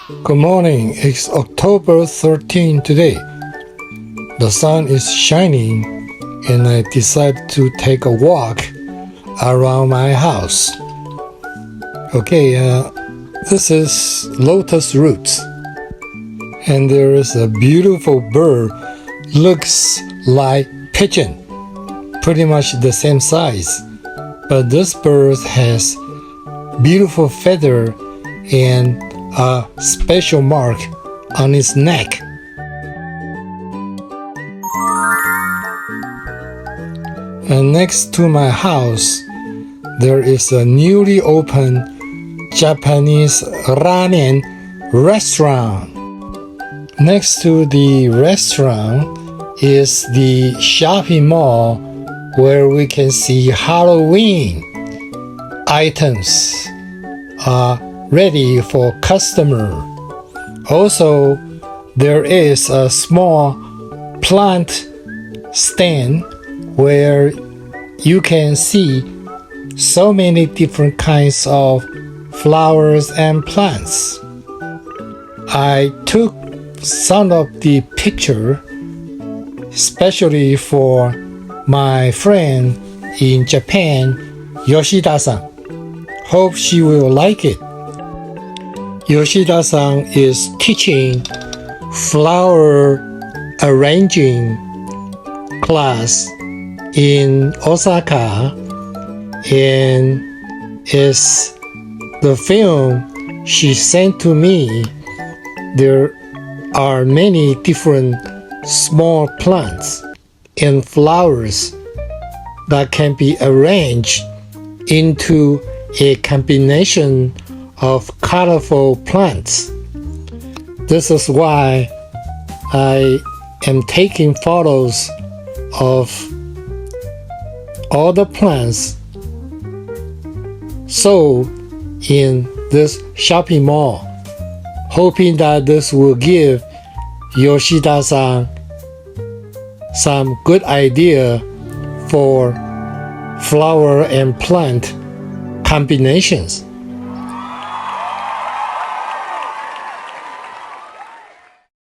Good morning. It's October 13 today. The sun is shining and I decided to take a walk around my house. Okay, this is lotus roots. And there is a beautiful bird, looks like pigeon, pretty much the same size. But this bird has beautiful feather and a special mark on its neck. And next to my house, there is a newly opened Japanese ramen restaurant. Next to the restaurant is the shopping mall where we can see Halloween items ready for customer. Also, there is a small plant stand where you can see so many different kinds of flowers and plants. I took some of the picture especially for my friend in Japan, Yoshida-san. Hope she will like it. Yoshida-san is teaching flower arranging class in Osaka, and is the film she sent to me. There are many different small plants and flowers that can be arranged into a combination of colorful plants. This is why I am taking photos of all the plants sold in this shopping mall, hoping that this will give Yoshida-san some good idea for flower and plant combinations.